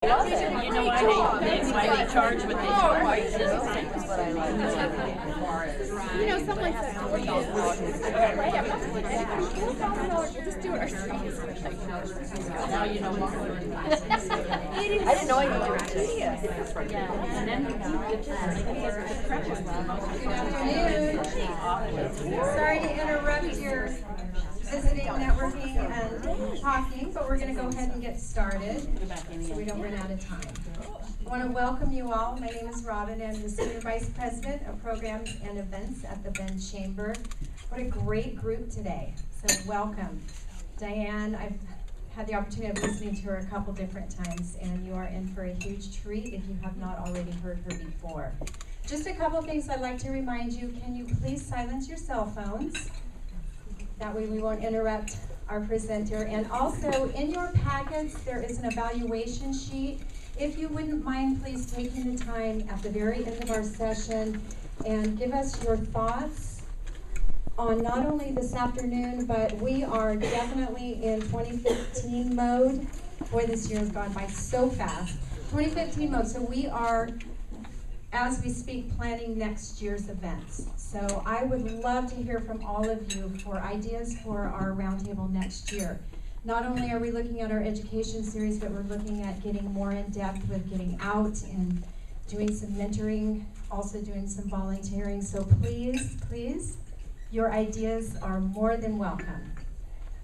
You know why they charge what they charge? You know, someone said, just do it ourselves. Now you know more. I didn't know I could do it too. And then Sorry to interrupt your visiting, networking, and talking, but we're going to go ahead and get started so we don't run out of time. I want to welcome you all. My name is Robin. I'm the Senior Vice President of Programs and Events at the Ben Chamber. What a great group today. So welcome. Diane, I've had the opportunity of listening to her a couple different times, and you are in for a huge treat if you have not already heard her before. Just a couple things I'd like to remind you. Can you please silence your cell phones? That way we won't interrupt our presenter. And also, in your packets, there is an evaluation sheet. If you wouldn't mind, please taking the time at the very end of our session and give us your thoughts on not only this afternoon, but we are definitely in 2015 mode. Boy, this year has gone by so fast. 2015 mode, so we are, as we speak, planning next year's events. So I would love to hear from all of you for ideas for our roundtable next year. Not only are we looking at our education series, but we're looking at getting more in depth with getting out and doing some mentoring, also doing some volunteering. So please, please, your ideas are more than welcome.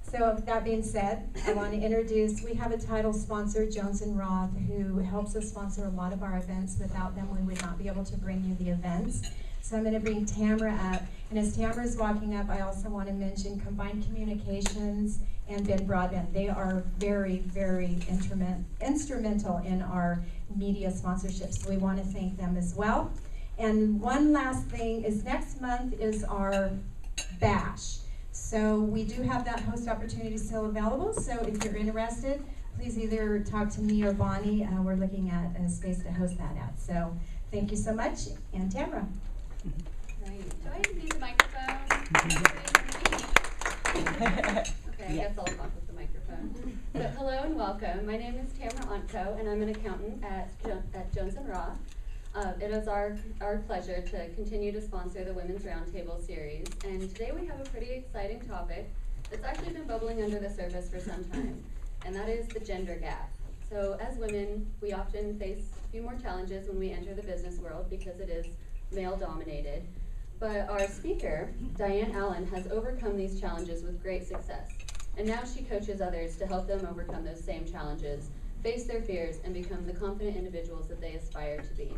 So that being said, I want to introduce, we have a title sponsor, Jones & Roth, who helps us sponsor a lot of our events. Without them, we would not be able to bring you the events. So I'm going to bring Tamara up. And as Tamara's walking up, I also want to mention Combined Communications and Ben Broadbent. They are very, very instrumental in our media sponsorships. So we want to thank them as well. And one last thing is next month is our bash. So we do have that host opportunity still available. So if you're interested, please either talk to me or Bonnie. We're looking at a space to host that at. So thank you so much. And Tamara. Great. Do I need the microphone? Okay, I guess I'll talk with the microphone. So hello and welcome. My name is Tamara Ontko, and I'm an accountant at Jones & Roth. It is our pleasure to continue to sponsor the Women's Roundtable series, and today we have a pretty exciting topic that's actually been bubbling under the surface for some time, and that is the gender gap. So as women, we often face a few more challenges when we enter the business world because it is male-dominated, but our speaker, Diane Allen, has overcome these challenges with great success, and now she coaches others to help them overcome those same challenges, face their fears, and become the confident individuals that they aspire to be.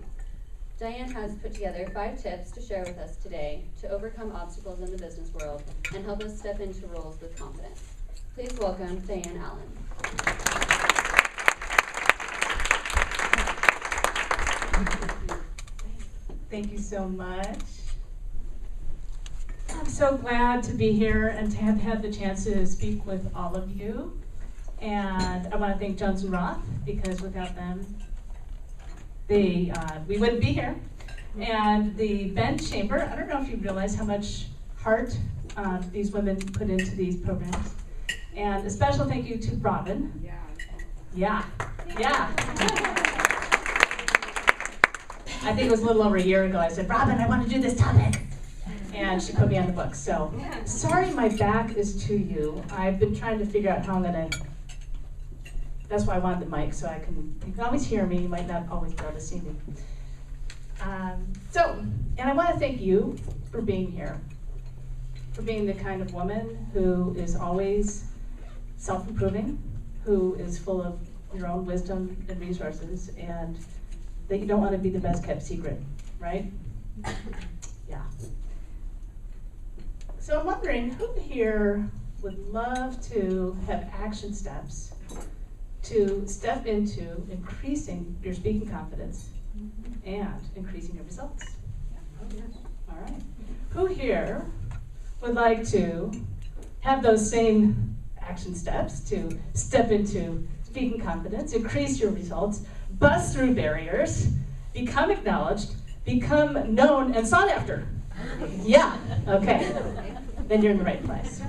Diane has put together 5 tips to share with us today to overcome obstacles in the business world and help us step into roles with confidence. Please welcome Diane Allen. Thank you so much. I'm so glad to be here and to have had the chance to speak with all of you. And I want to thank Jones & Roth, because without them, we wouldn't be here. And the Ben Chamber, I don't know if you realize how much heart these women put into these programs. And a special thank you to Robin. Yeah. I think it was a little over a year ago, I said, Robin, I want to do this topic. And she put me on the book. So, sorry my back is to you. I've been trying to figure out how I'm going to, that's why I wanted the mic, so you can always hear me, you might not always be able to see me. And I want to thank you for being here, for being the kind of woman who is always self-improving, who is full of your own wisdom and resources, and that you don't want to be the best kept secret, right? Yeah. So I'm wondering, who here would love to have action steps to step into increasing your speaking confidence and increasing your results? All right. Who here would like to have those same action steps to step into speaking confidence, increase your results, bust through barriers, become acknowledged, become known and sought after? Yeah, okay. Then you're in the right place.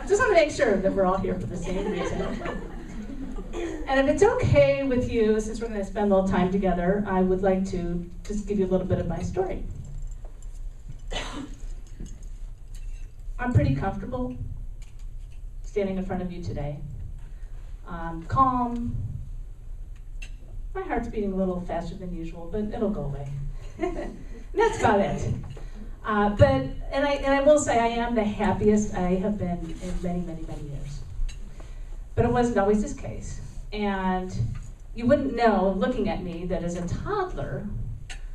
Just want to make sure that we're all here for the same reason. And if it's okay with you, since we're going to spend a little time together, I would like to just give you a little bit of my story. I'm pretty comfortable standing in front of you today. Calm. My heart's beating a little faster than usual, but it'll go away. And that's about it. And I will say I am the happiest I have been in many, many, many years. But it wasn't always this case. And you wouldn't know, looking at me, that as a toddler,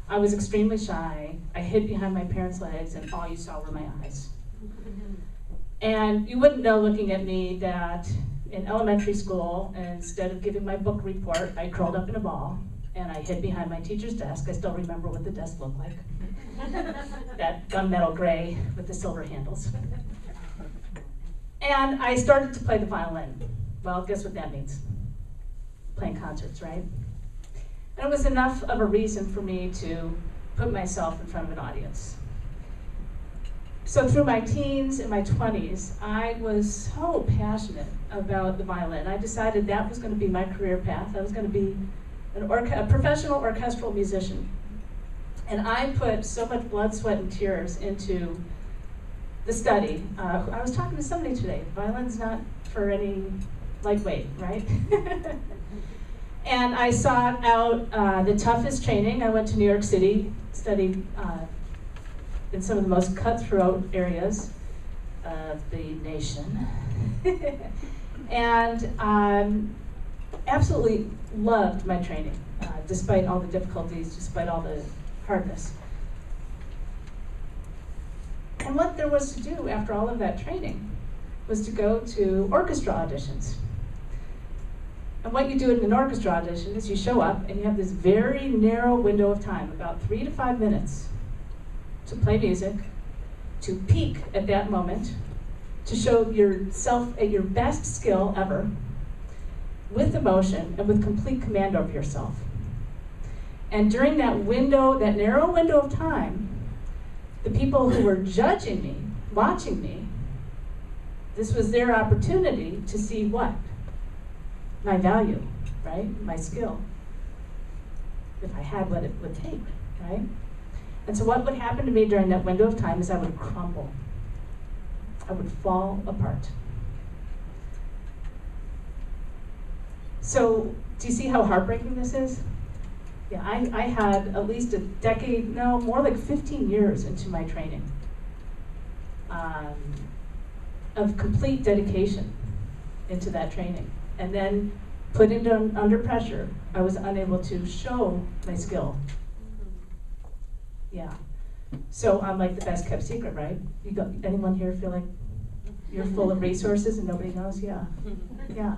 I was extremely shy. I hid behind my parents' legs, and all you saw were my eyes. And you wouldn't know, looking at me, that in elementary school, instead of giving my book report, I curled up in a ball, and I hid behind my teacher's desk. I still remember what the desk looked like. That gunmetal gray with the silver handles. And I started to play the violin. Well, guess what that means? Playing concerts, right? And it was enough of a reason for me to put myself in front of an audience. So through my teens and my 20s, I was so passionate about the violin. I decided that was going to be my career path. I was going to be a professional orchestral musician. And I put so much blood, sweat, and tears into the study. I was talking to somebody today. Violin's not for any lightweight, right? And I sought out the toughest training. I went to New York City, studied in some of the most cutthroat areas of the nation. And absolutely loved my training, despite all the difficulties, despite all the hardness. And what there was to do after all of that training was to go to orchestra auditions. And what you do in an orchestra audition is you show up and you have this very narrow window of time, about 3 to 5 minutes, to play music, to peak at that moment, to show yourself at your best skill ever, with emotion and with complete command over yourself. And during that window, that narrow window of time, the people who were judging me, watching me, this was their opportunity to see what? My value, right? My skill. If I had what it would take, right? And so what would happen to me during that window of time is I would crumble. I would fall apart. So, do you see how heartbreaking this is? Yeah, I had at least a decade, no, more like 15 years into my training of complete dedication into that training. And then put into under pressure, I was unable to show my skill. Yeah. So I'm like the best kept secret, right? Anyone here feel like you're full of resources and nobody knows? Yeah. Yeah.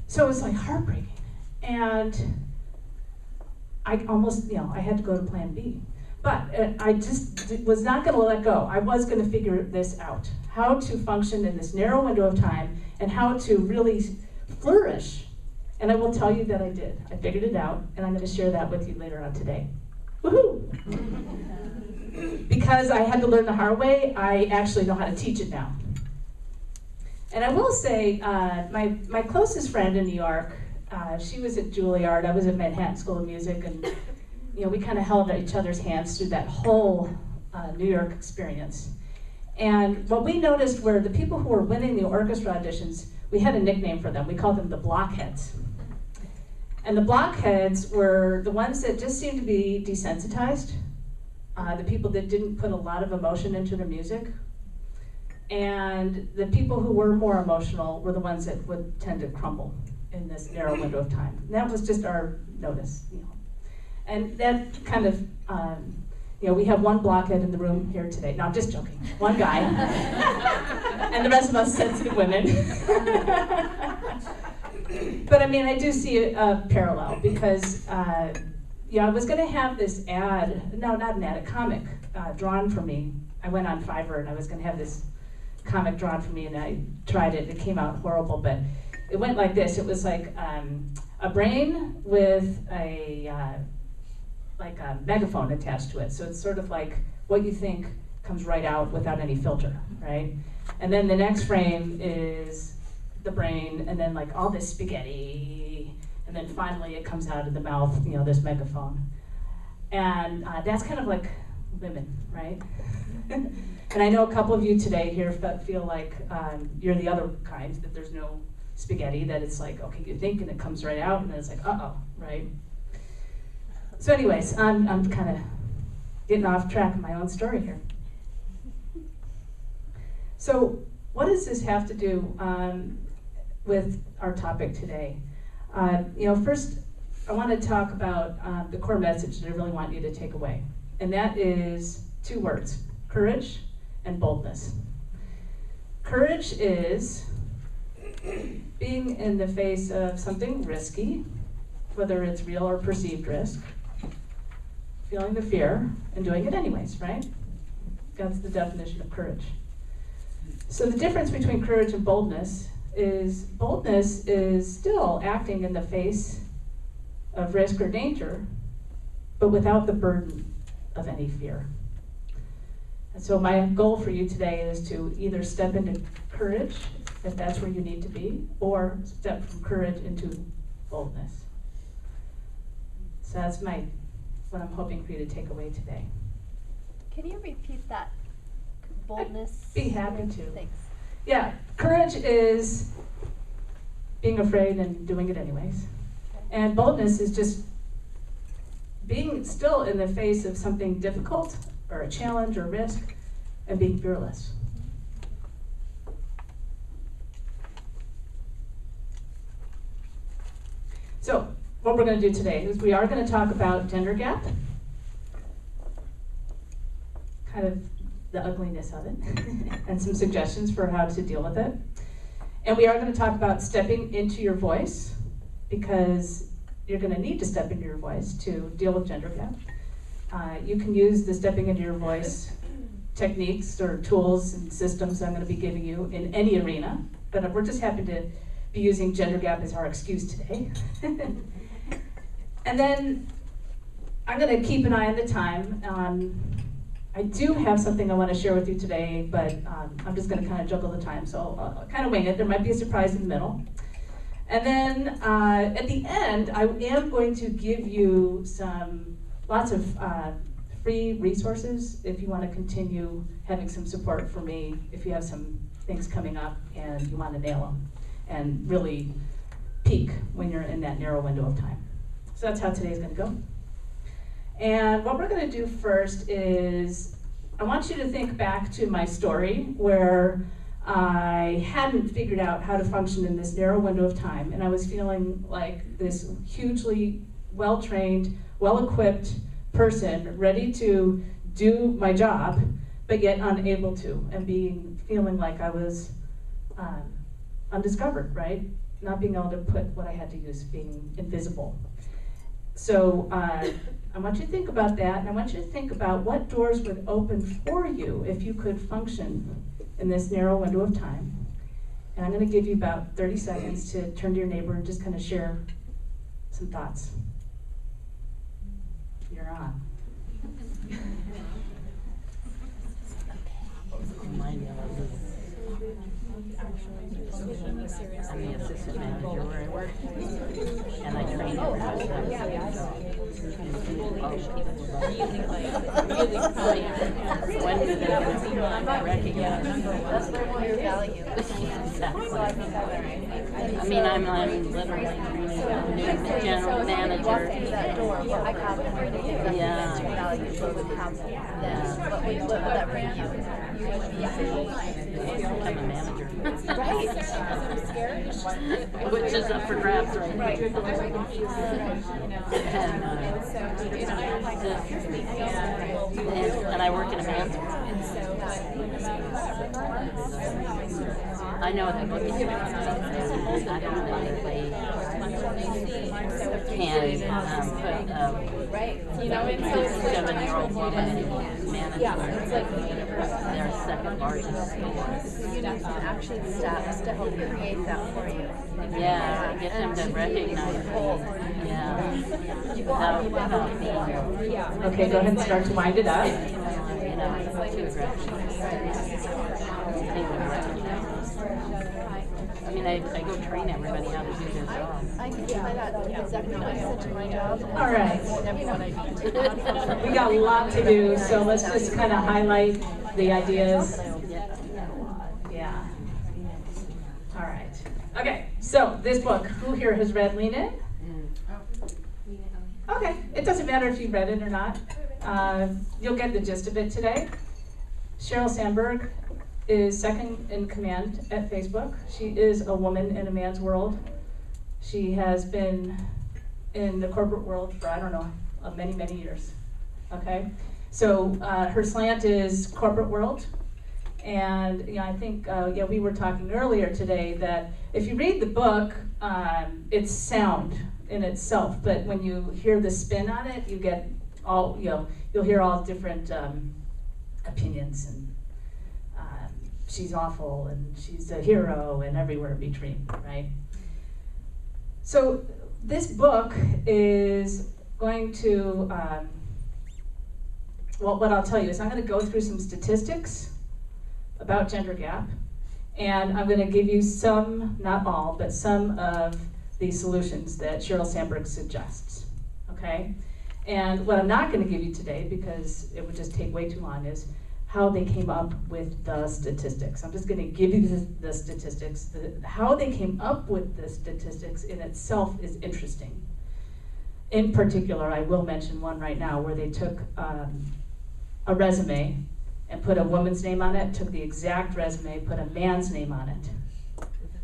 So it was like heartbreaking. And I almost, I had to go to plan B. But I just was not going to let go. I was going to figure this out. How to function in this narrow window of time and how to really flourish. And I will tell you that I did. I figured it out, and I'm going to share that with you later on today. Woohoo! Because I had to learn the hard way, I actually know how to teach it now. And I will say, my closest friend in New York, she was at Juilliard, I was at Manhattan School of Music, and we kind of held each other's hands through that whole New York experience. And what we noticed were the people who were winning the orchestra auditions, we had a nickname for them. We called them the blockheads. And the blockheads were the ones that just seemed to be desensitized, the people that didn't put a lot of emotion into their music. And the people who were more emotional were the ones that would tend to crumble in this narrow window of time. And that was just our notice, And that kind of, we have one blockhead in the room here today. No, I'm just joking. One guy. And the rest of us sensitive women. But I do see a parallel because, I was going to have this ad, no, not an ad, a comic drawn for me. I went on Fiverr and I was going to have this comic drawn for me and I tried it. It came out horrible, but it went like this. It was like a brain with a megaphone attached to it. So it's sort of like what you think comes right out without any filter, right? And then the next frame is the brain, and then like all this spaghetti, and then finally it comes out of the mouth, you know, this megaphone. And that's kind of like women, right? And I know a couple of you today here feel like you're the other kind, that there's no spaghetti, that it's like, okay, you think and it comes right out, and then it's like, uh-oh, right? So anyways, I'm kind of getting off track of my own story here. So what does this have to do with our topic today? You know, first, I want to talk about the core message that I really want you to take away. And that is 2 words, courage and boldness. Courage is being in the face of something risky, whether it's real or perceived risk, feeling the fear, and doing it anyways, right? That's the definition of courage. So the difference between courage and boldness is still acting in the face of risk or danger, but without the burden of any fear. And so my goal for you today is to either step into courage, if that's where you need to be, or step from courage into boldness. So that's what I'm hoping for you to take away today. Can you repeat that? Boldness? I'd be happy to. Thanks. Yeah, courage is being afraid and doing it anyways. And boldness is just being still in the face of something difficult or a challenge or risk and being fearless. So what we're going to do today is we are going to talk about gender gap, kind of the ugliness of it, and some suggestions for how to deal with it. And we are going to talk about stepping into your voice, because you're going to need to step into your voice to deal with gender gap. You can use the stepping into your voice techniques or tools and systems I'm going to be giving you in any arena, but we're just happy to be using gender gap as our excuse today. And then I'm going to keep an eye on the time. I do have something I want to share with you today, but I'm just going to kind of juggle the time, so I'll kind of wing it. There might be a surprise in the middle. And then at the end, I am going to give you lots of free resources if you want to continue having some support for me, if you have some things coming up and you want to nail them and really peak when you're in that narrow window of time. So that's how today's going to go. And what we're going to do first is I want you to think back to my story where I hadn't figured out how to function in this narrow window of time, and I was feeling like this hugely well-trained, well-equipped person ready to do my job, but yet unable to, and feeling like I was undiscovered, right? Not being able to put what I had to use, being invisible. So I want you to think about that, and I want you to think about what doors would open for you if you could function in this narrow window of time. And I'm going to give you about 30 seconds to turn to your neighbor and just kind of share some thoughts. You're on. I'm the assistant manager where I work, and I train when do they recognize? That's their value. Exactly. I mean, I'm literally a new general manager. Yeah. What would that bring you? I'm a manager. Right. Which is up for grabs right now. And I work in a man's world. I know that book is I don't know if they can put a 7-year-old woman in management. They're second largest. You need some action steps to help create that for you. Yeah, get them to recognize me. Yeah. Without being. Okay, go ahead and start to wind it up. You know, too aggressive. They would recognize. I mean, I go train everybody how to do their job. I got exactly what I said to my job. All right. Everyone I meet. We got a lot to do, so let's just kind of highlight the ideas. Yeah. All right. Okay, so this book, who here has read Lean In? Okay, it doesn't matter if you read it or not. You'll get the gist of it today. Sheryl Sandberg is second in command at Facebook. She is a woman in a man's world. She has been in the corporate world for, I don't know, many, many years. Okay? So her slant is corporate world. And I think we were talking earlier today that if you read the book, it's sound in itself, but when you hear the spin on it, you get all, you'll hear all different opinions, and she's awful, and she's a hero, and everywhere in between, right? So this book is going to, what I'll tell you is I'm going to go through some statistics about gender gap, and I'm going to give you some, not all, but some of the solutions that Sheryl Sandberg suggests, okay? And what I'm not going to give you today, because it would just take way too long, is how they came up with the statistics. I'm just going to give you the statistics. How they came up with the statistics in itself is interesting. In particular, I will mention one right now where they took a resume and put a woman's name on it, took the exact resume, put a man's name on it,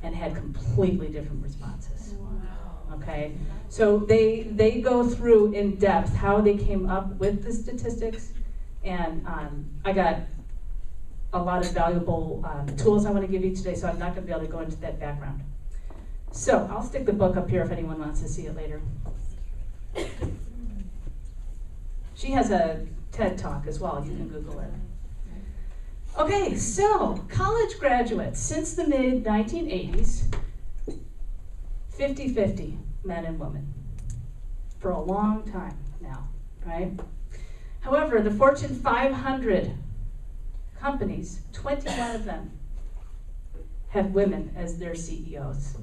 and had completely different responses. Okay, so they go through in depth how they came up with the statistics, and I got a lot of valuable tools I want to give you today, so I'm not going to be able to go into that background. So I'll stick the book up here if anyone wants to see it later. She has a TED Talk as well, you can Google it. Okay, so college graduates, since the mid-1980s, 50-50, men and women, for a long time now, right? However, the Fortune 500 companies, 21 of them have women as their CEOs.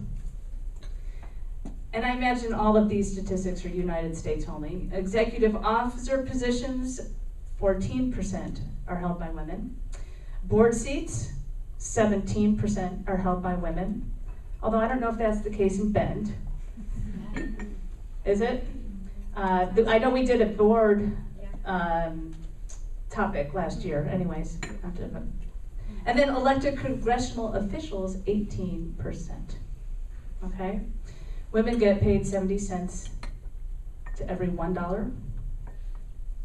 And I imagine all of these statistics are United States only. Executive officer positions, 14% are held by women. Board seats, 17% are held by women. Although I don't know if that's the case in Bend. Is it? I know we did a board topic last year, anyways. And then elected congressional officials, 18%. Okay? Women get paid 70 cents to every $1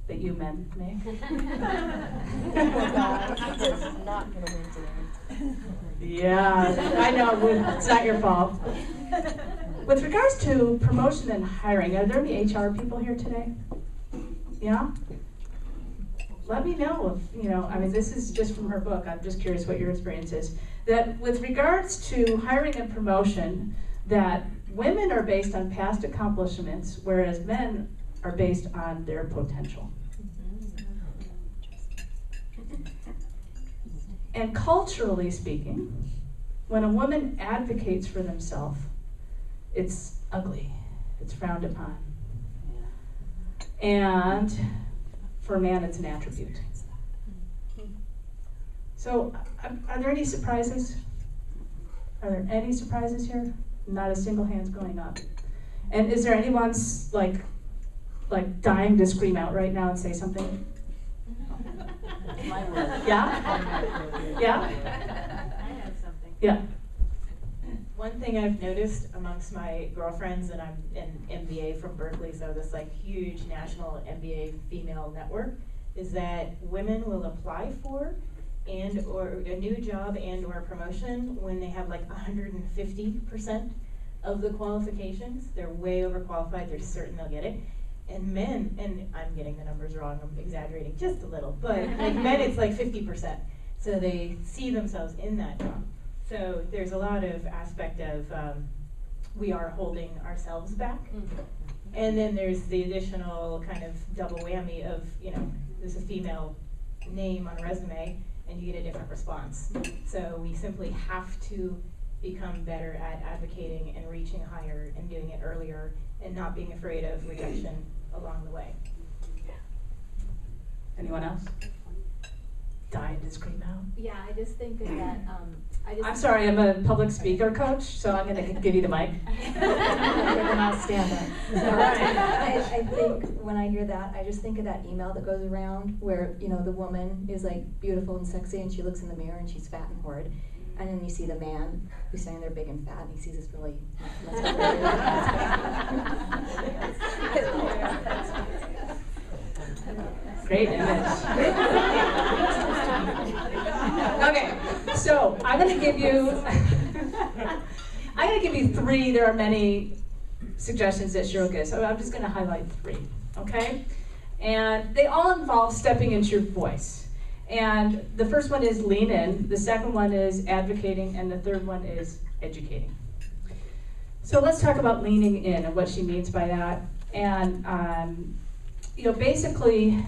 that you men make. Not gonna win today. Yeah, I know, it's not your fault. With regards to promotion and hiring, are there any HR people here today? Yeah? Let me know if, I mean, this is just from her book, I'm just curious what your experience is. That with regards to hiring and promotion, that women are based on past accomplishments, whereas men are based on their potential. And culturally speaking, when a woman advocates for themselves, it's ugly, it's frowned upon. And for a man, it's an attribute. So, are there any surprises? Are there any surprises here? Not a single hand's going up. And is there anyone's like dying to scream out right now and say something? Yeah? Yeah? I have something. Yeah. One thing I've noticed amongst my girlfriends, and I'm an MBA from Berkeley, so this huge national MBA female network, is that women will apply for or a new job and or promotion when they have 150% of the qualifications. They're way overqualified, they're certain they'll get it. And men, and I'm getting the numbers wrong, I'm exaggerating just a little, but men it's 50%. So they see themselves in that job. So there's a lot of aspect of we are holding ourselves back. And then there's the additional kind of double whammy of, there's a female name on a resume and you get a different response. So we simply have to become better at advocating and reaching higher and doing it earlier and not being afraid of rejection along the way. Anyone else? Dying to scream out. Yeah, I just think that I'm sorry, I'm a public speaker, Coach, so I'm going to give you the mic. Then I'll stand up. All right. I think when I hear that, I just think of that email that goes around where, you know, the woman is like beautiful and sexy and she looks in the mirror and she's fat and horrid. And then you see the man who's standing there big and fat and he sees this really Great image. Okay, so I'm going to give you three. There are many suggestions that Sheryl gives, so I'm just going to highlight three, okay? And they all involve stepping into your voice. And the first one is lean in, the second one is advocating, and the third one is educating. So let's talk about leaning in and what she means by that. And you know, basically,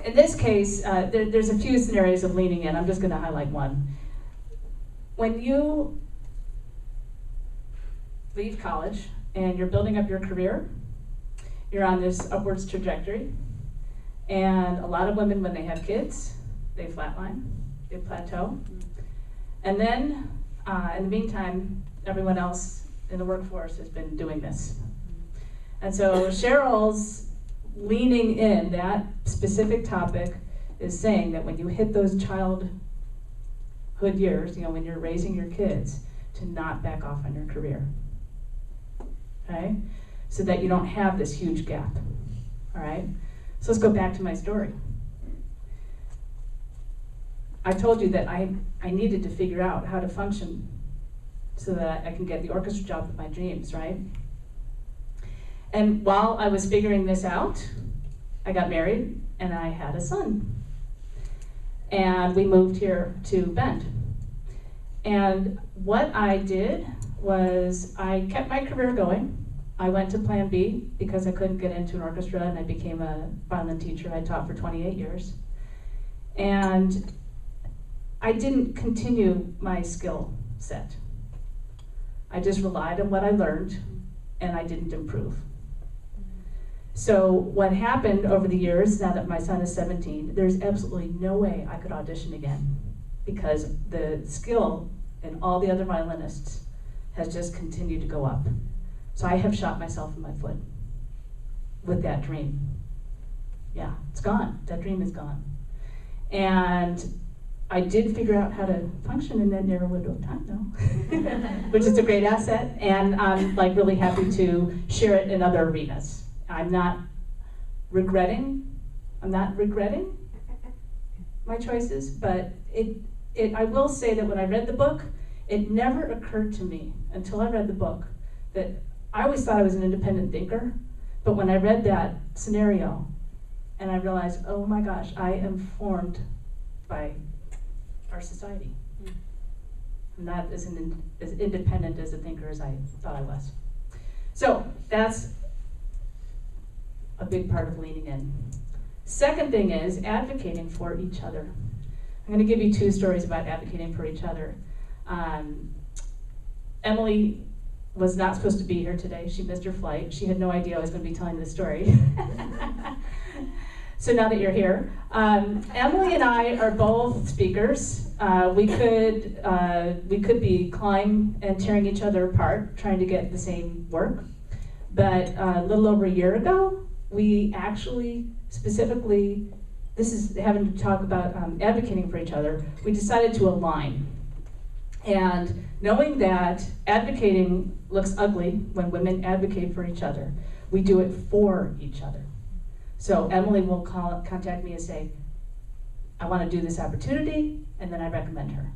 in this case, there's a few scenarios of leaning in. I'm just going to highlight one. When you leave college and you're building up your career, you're on this upwards trajectory. And a lot of women, when they have kids, they flatline, they plateau. And then, in the meantime, everyone else in the workforce has been doing this. And so Sheryl's leaning in, that specific topic, is saying that when you hit those childhood years, you know, when you're raising your kids, to not back off on your career, okay? So that you don't have this huge gap, all right? So let's go back to my story. I told you that I needed to figure out how to function so that I can get the orchestra job of my dreams, right? And while I was figuring this out, I got married and I had a son. And we moved here to Bend. And what I did was I kept my career going. I went to Plan B because I couldn't get into an orchestra, and I became a violin teacher. I taught for 28 years. And I didn't continue my skill set. I just relied on what I learned, and I didn't improve. So what happened over the years, now that my son is 17, there's absolutely no way I could audition again, because the skill in all the other violinists has just continued to go up. So I have shot myself in my foot with that dream. Yeah, it's gone. That dream is gone. And I did figure out how to function in that narrow window of time, though, which is a great asset, and I'm like really happy to share it in other arenas. I'm not regretting my choices, but I will say that when I read the book, it never occurred to me until I read the book that I always thought I was an independent thinker, but when I read that scenario and I realized, oh my gosh, I am formed by our society. I'm not as independent as a thinker as I thought I was. So that's a big part of leaning in. Second thing is advocating for each other. I'm going to give you two stories about advocating for each other. Emily was not supposed to be here today. She missed her flight. She had no idea I was going to be telling this story. So now that you're here, Emily and I are both speakers. We could be clawing and tearing each other apart, trying to get the same work. But a little over a year ago, we actually specifically, this is having to talk about advocating for each other, we decided to align. And knowing that advocating looks ugly when women advocate for each other, we do it for each other. So Emily will contact me and say, I want to do this opportunity, and then I recommend her,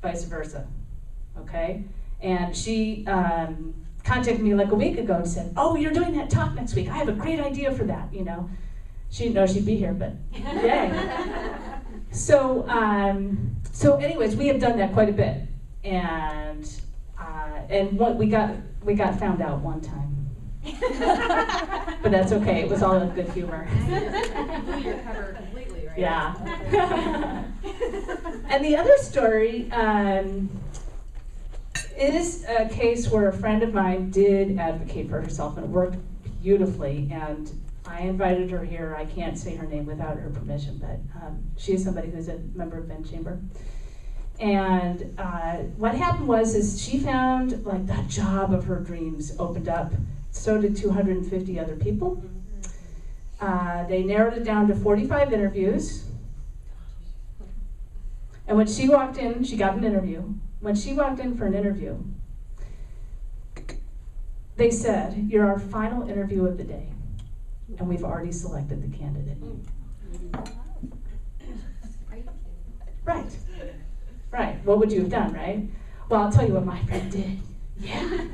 vice versa, okay? And she contacted me like a week ago and said, oh, you're doing that talk next week. I have a great idea for that, you know. She didn't know she'd be here, but yay. So anyways, we have done that quite a bit. And what we got found out one time. But that's okay, it was all in good humor. Blew your cover completely, right? Yeah. And the other story is a case where a friend of mine did advocate for herself, and it worked beautifully, and I invited her here. I can't say her name without her permission, but she is somebody who's a member of Men's Chamber. And what happened is she found like that job of her dreams opened up. So did 250 other people. They narrowed it down to 45 interviews. And when she walked in, she got an interview. When she walked in for an interview, they said, "You're our final interview of the day, and we've already selected the candidate." Right. Right. What would you have done, right? Well, I'll tell you what my friend did. Yeah.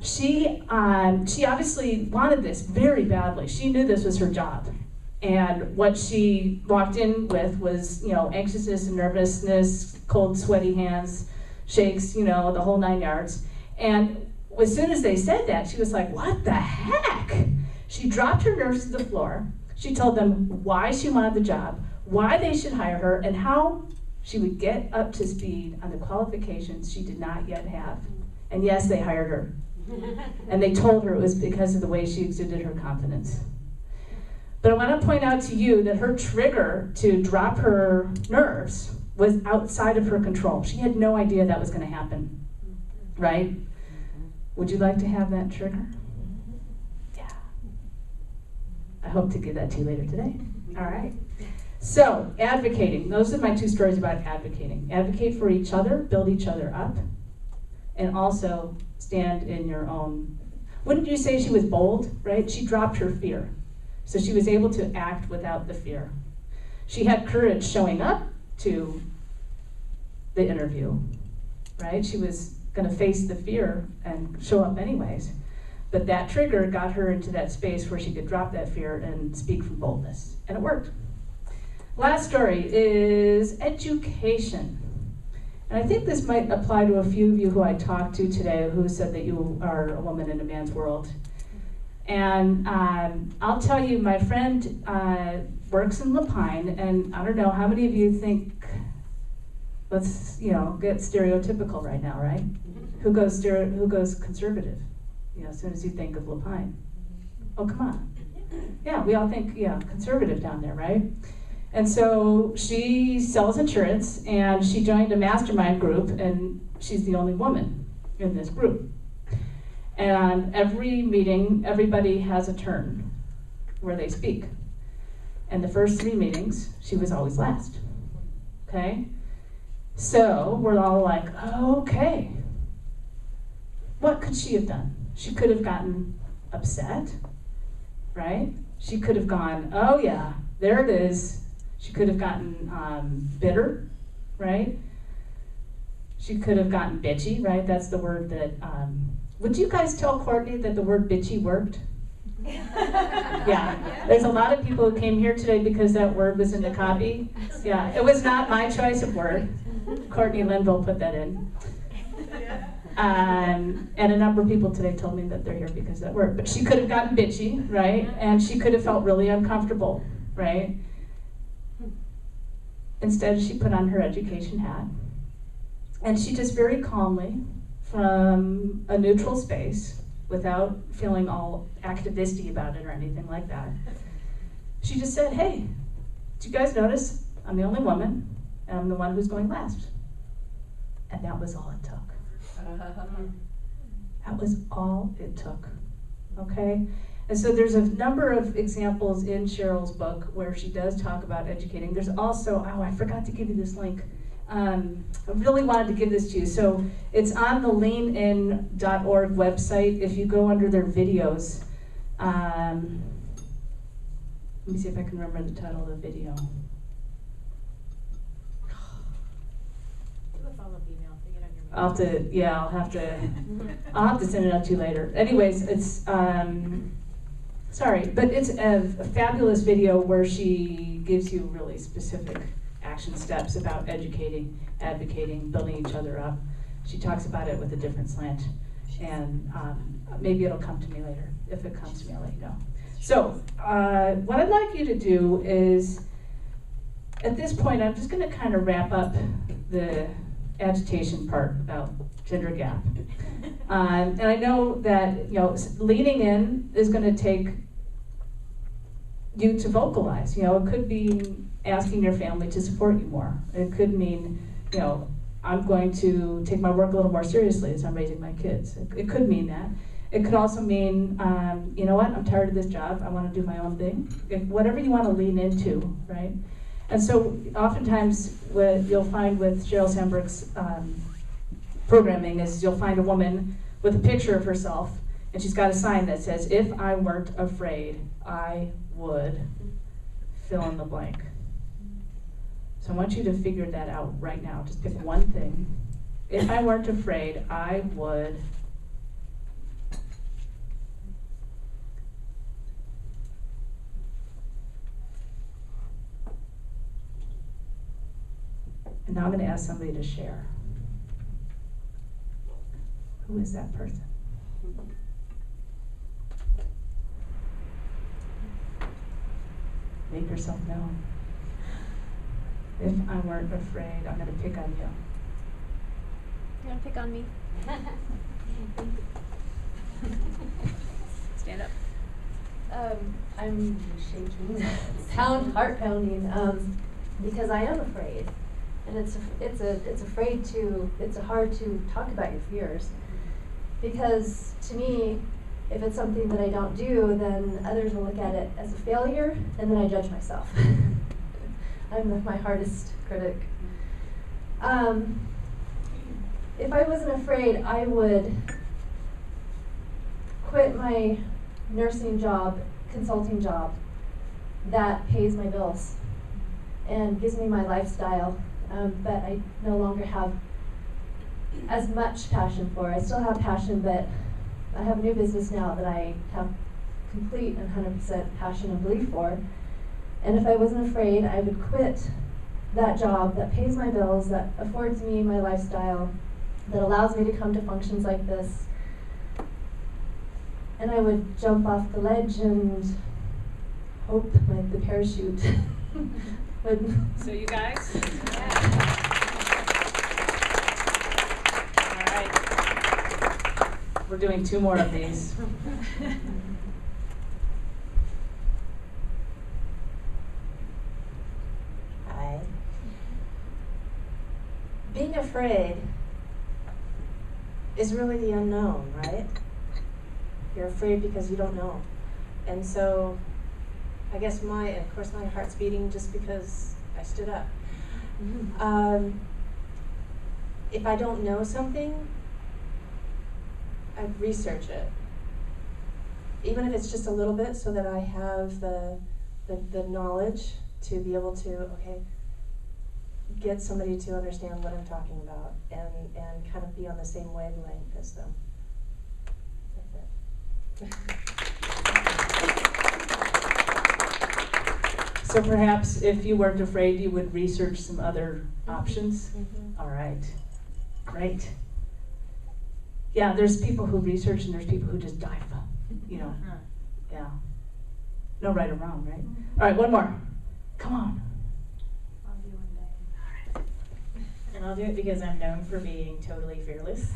She obviously wanted this very badly. She knew this was her job. And what she walked in with was, anxiousness and nervousness, cold, sweaty hands, shakes, the whole 9 yards. And as soon as they said that, she was like, "What the heck?" She dropped her nerves to the floor. She told them why she wanted the job, why they should hire her, and how she would get up to speed on the qualifications she did not yet have. And yes, they hired her. And they told her it was because of the way she exuded her confidence. But I want to point out to you that her trigger to drop her nerves was outside of her control. She had no idea that was going to happen, right? Would you like to have that trigger? Yeah. I hope to give that to you later today. All right. So, advocating. Those are my 2 stories about advocating. Advocate for each other, build each other up, and also stand in your own. Wouldn't you say she was bold, right? She dropped her fear. So she was able to act without the fear. She had courage showing up to the interview, right? She was going to face the fear and show up anyways. But that trigger got her into that space where she could drop that fear and speak from boldness. And it worked. Last story is education. And I think this might apply to a few of you who I talked to today who said that you are a woman in a man's world. And I'll tell you, my friend works in Lapine, and I don't know how many of you think, let's get stereotypical right now, right? Who goes conservative? As soon as you think of Lapine. Oh, come on. Yeah, we all think, conservative down there, right? And so she sells insurance, and she joined a mastermind group, and she's the only woman in this group. And every meeting, everybody has a turn where they speak. And the first 3 meetings, she was always last. Okay? So we're all like, okay. What could she have done? She could have gotten upset, right? She could have gone, oh yeah, there it is. She could have gotten bitter, right? She could have gotten bitchy, right? That's the word that, would you guys tell Courtney that the word bitchy worked? Yeah, there's a lot of people who came here today because that word was in the copy. Yeah, it was not my choice of word. Courtney Linville put that in. And a number of people today told me that they're here because of that word. But she could have gotten bitchy, right? And she could have felt really uncomfortable, right? Instead, she put on her education hat. And she just very calmly, from a neutral space, without feeling all activisty about it or anything like that, she just said, hey, did you guys notice I'm the only woman, and I'm the one who's going last? And that was all it took. That was all it took, okay? And so there's a number of examples in Sheryl's book where she does talk about educating. There's also, I forgot to give you this link. I really wanted to give this to you. So it's on the leanin.org website. If you go under their videos, let me see if I can remember the title of the video. I'll have to send it out to you later. Anyways, it's, sorry, but it's a fabulous video where she gives you really specific action steps about educating, advocating, building each other up. She talks about it with a different slant. And maybe it'll come to me later. If it comes to me, I'll let you know. So, what I'd like you to do is, at this point, I'm just going to kind of wrap up the agitation part about gender gap. And I know that, you know, leaning in is going to take you to vocalize. You know, it could be asking your family to support you more. It could mean, you know, I'm going to take my work a little more seriously as I'm raising my kids. It could mean that. It could also mean, you know what, I'm tired of this job, I want to do my own thing. Whatever you want to lean into, right? And so oftentimes what you'll find with Sheryl Sandberg's programming is you'll find a woman with a picture of herself, and she's got a sign that says, if I weren't afraid, I would fill in the blank. So I want you to figure that out right now. Just pick one thing. If I weren't afraid, I would. And now I'm going to ask somebody to share. Who is that person? Make yourself known. If I weren't afraid, I'm going to pick on you. You're going to pick on me? Stand up. I'm shaking, sound heart pounding, because I am afraid, and it's hard to talk about your fears, because to me, if it's something that I don't do, then others will look at it as a failure, and then I judge myself. I'm my hardest critic. If I wasn't afraid, I would quit my nursing job, consulting job, that pays my bills and gives me my lifestyle, but I no longer have as much passion for. I still have passion, but I have a new business now that I have complete and 100% passion and belief for. And if I wasn't afraid, I would quit that job that pays my bills, that affords me my lifestyle, that allows me to come to functions like this. And I would jump off the ledge and hope like the parachute would. So you guys? All right. We're doing 2 more of these. Hi. Being afraid is really the unknown, right? You're afraid because you don't know. And so I guess of course my heart's beating just because I stood up. If I don't know something, I'd research it. Even if it's just a little bit, so that I have the knowledge to be able to, okay, get somebody to understand what I'm talking about and kind of be on the same wavelength as them. That's it. So perhaps if you weren't afraid, you would research some other options? Mm-hmm. All right. Great. Yeah, there's people who research and there's people who just dive, you know. Yeah. No right or wrong, right? All right, one more. Come on. I'll do one day. And I'll do it because I'm known for being totally fearless.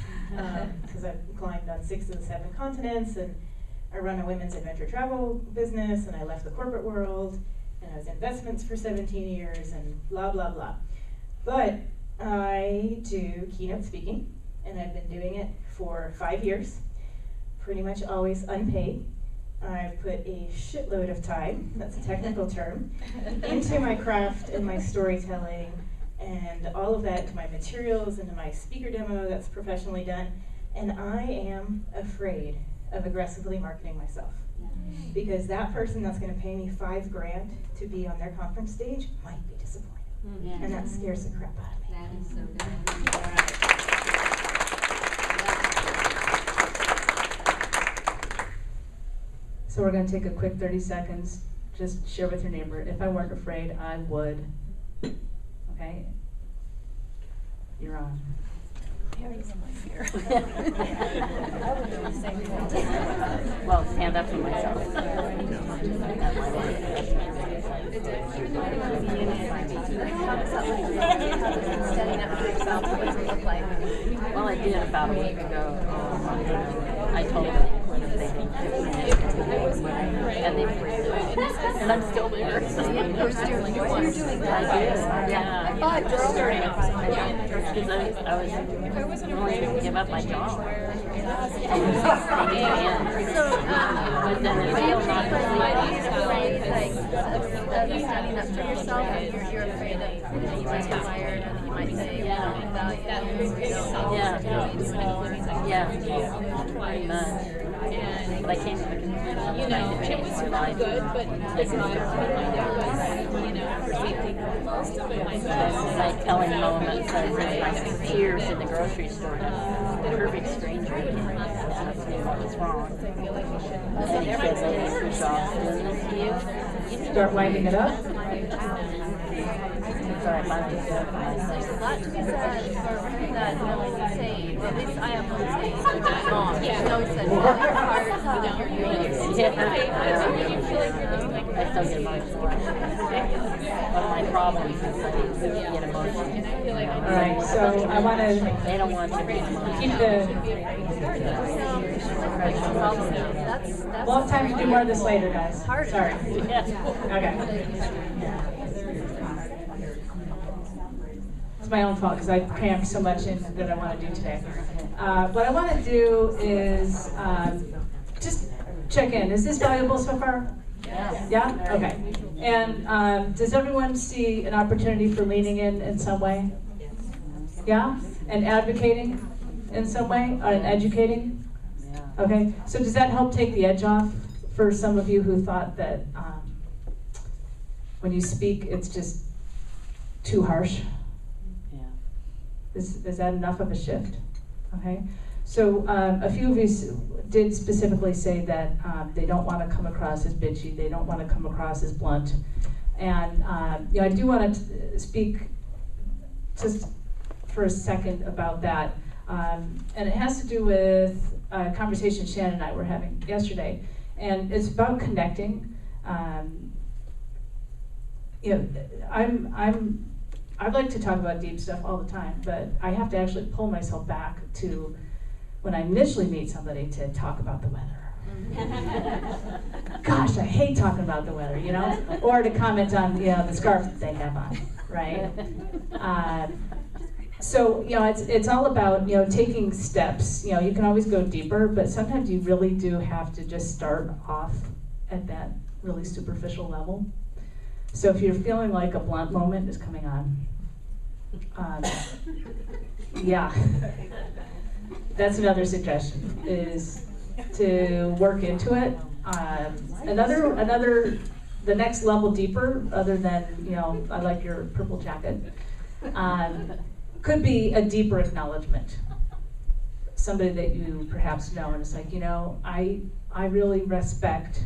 Because I've climbed on 6 of the 7 continents, and I run a women's adventure travel business, and I left the corporate world, and I was in investments for 17 years, and blah, blah, blah. But I do keynote speaking, and I've been doing it for 5 years, pretty much always unpaid. I've put a shitload of time, that's a technical term, into my craft and my storytelling, and all of that, into my materials, into my speaker demo that's professionally done, and I am afraid of aggressively marketing myself. Because that person that's going to pay me $5 grand to be on their conference stage might be disappointed. And that scares the crap out of me. That is so good. All right. So we're going to take a quick 30 seconds. Just share with your neighbor. If I weren't afraid, I would. Okay? You're on. Well, stand up for myself. Standing up for yourself, what does it look like? Well, I did about a week ago. I told them what they think. And they and I'm still there. You're doing I did. Yeah. Because I was willing to give up my job. But then it's still not standing up for yourself, and you're afraid that you might get fired, or that you might say something about you. Yeah, pretty much. But I came to the conclusion that I could change my life. Like telling moments, I was like tears in the grocery store. A perfect stranger came and asked me what was wrong. And he said, "Lady, your job's doing this to you." Start winding it up. So I finally did it for myself. There's a lot to be said for women that always say, at least I have one saying, mom. She always said, follow your heart, you're doing it. I still get emotional. One of my problems is that I get emotional. All right, so I want to They don't want you to be emotional. keep the. We'll have time to do more of this later, guys. Sorry. Okay. It's my own fault because I crammed so much in that I want to do today. What I want to do is just check in. Is this valuable so far? Yeah? Okay. And does everyone see an opportunity for leaning in some way? Yeah? And advocating in some way? And educating? Okay. So does that help take the edge off for some of you who thought that when you speak it's just too harsh? Is that enough of a shift? Okay. So a few of you did specifically say that they don't want to come across as bitchy. They don't want to come across as blunt. And I do want to speak just for a second about that. And it has to do with a conversation Shannon and I were having yesterday. And it's about connecting. I'd like to talk about deep stuff all the time, but I have to actually pull myself back to when I initially meet somebody to talk about the weather. Gosh, I hate talking about the weather, or to comment on, the scarf that they have on, right? So, it's all about, taking steps. You can always go deeper, but sometimes you really do have to just start off at that really superficial level. So if you're feeling like a blunt moment is coming on, that's another suggestion, is to work into it. The next level deeper, other than, I like your purple jacket, could be a deeper acknowledgement. Somebody that you perhaps know, and it's like, I really respect